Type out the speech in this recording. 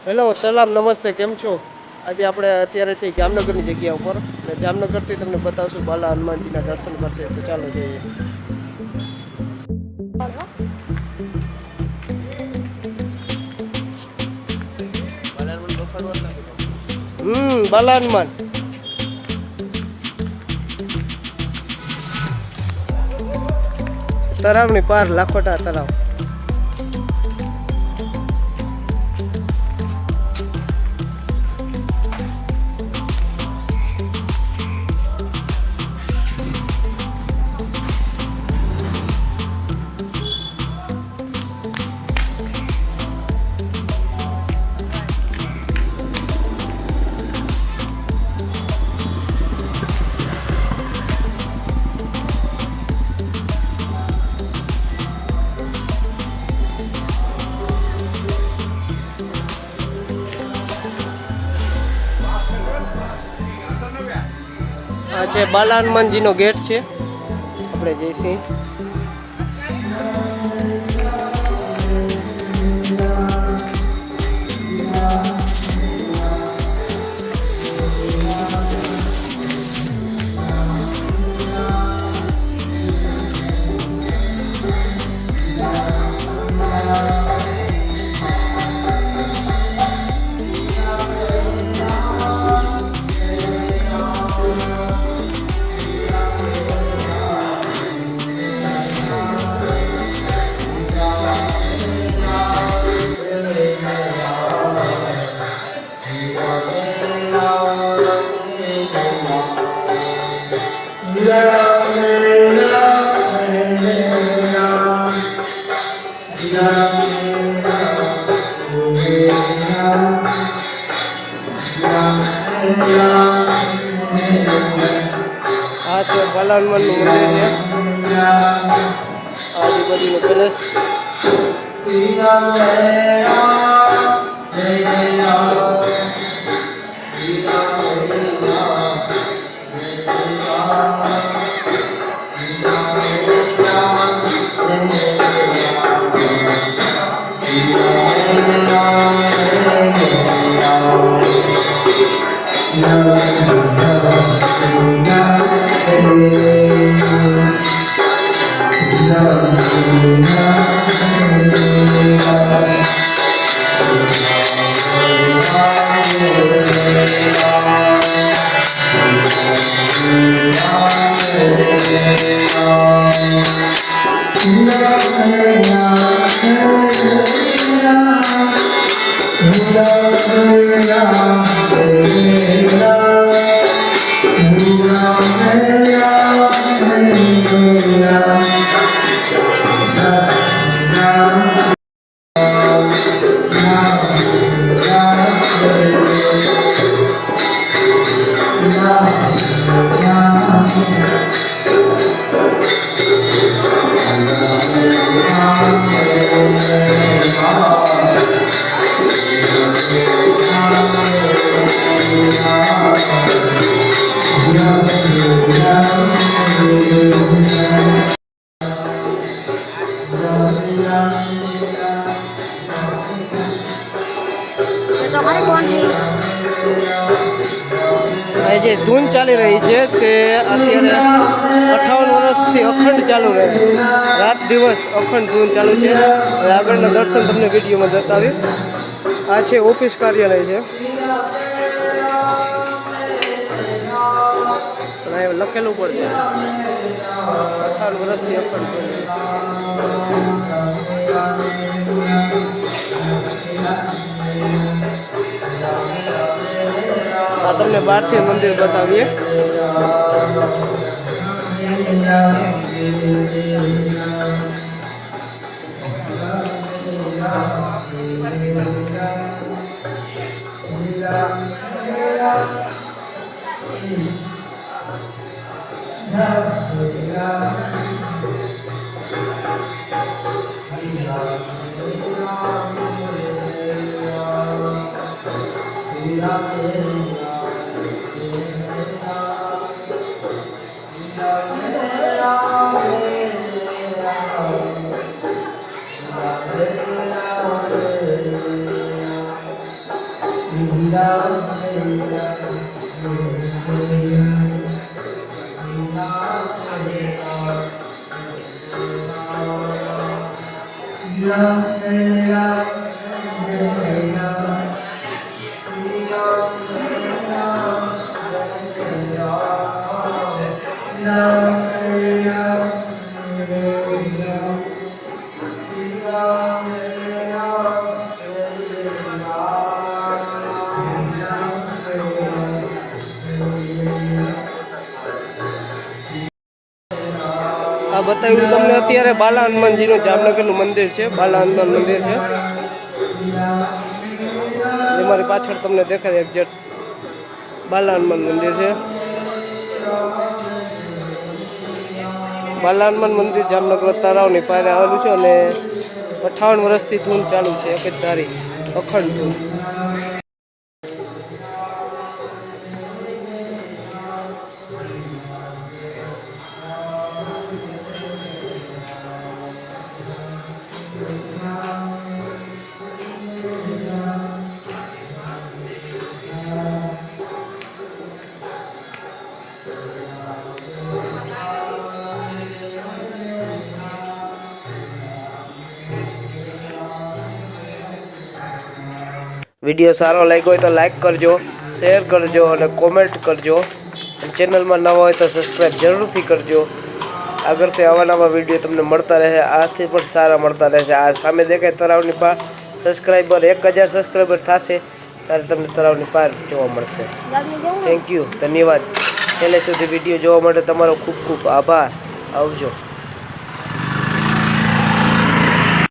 Hello સલામ નમસ્તે કેમ છો? આજે આપણે અત્યારે છીએ જામનગરની જગ્યા ઉપર અને જામનગરથી તમને બતાવશું બાલા હનુમાનજીના દર્શન કરશે તો ચાલો જોઈએ. બાલા હનુમાન તળાવની પાર લાખોટા તળાવ. આ છે બાલા હનુમાનજીનો ગેટ છે. આપણે જઈશું. આ છે બાલા હનુમાનનું મંદિર છે. આજુબાજુનો પેલેસ. જે ધૂન ચાલી રહી છે તે અત્યારે 58 વર્ષથી અખંડ ચાલુ રહે. રાત દિવસ અખંડ ધૂન ચાલુ છે. હવે આગળના દર્શન તમને વિડીયોમાં બતાવી. આ છે ઓફિસ કાર્યાલય છે. લખેલું પણ છે 58 વર્ષથી અખંડ ધૂન. આ તમને બહારથી મંદિર બતાવીએ. આ બતાવ્યું તમને અત્યારે બાલા હનુમાનજીનું જામનગરનું મંદિર છે. બાલા હનુમાન મંદિર છે જે મારી પાછળ તમને દેખાય એક્ઝેક્ટ બાલા હનુમાન મંદિર છે. બાલા હનુમાન મંદિર જામનગર તળાવની પારે આવેલું છે અને 58 વર્ષથી ધૂન ચાલુ છે. એક જ ધારી અખંડ ધૂન. વિડીયો સારો લાગ્યો હોય તો લાઈક કરજો, શેર કરજો અને કોમેન્ટ કરજો. ચેનલમાં નવા હોય તો સબસ્ક્રાઈબ જરૂરથી કરજો. આગળથી આવા નવા વિડીયો તમને મળતા રહે. આથી પણ સારા મળતા રહેશે. આ સામે દેખાય તળાવની પાર સબસ્ક્રાઈબર 1000 સબસ્ક્રાઈબર થશે ત્યારે તમને તળાવની પાર જોવા મળશે. થેન્ક યુ, ધન્યવાદ. છેલ્લે સુધી વિડીયો જોવા માટે તમારો ખૂબ ખૂબ આભાર. આવજો.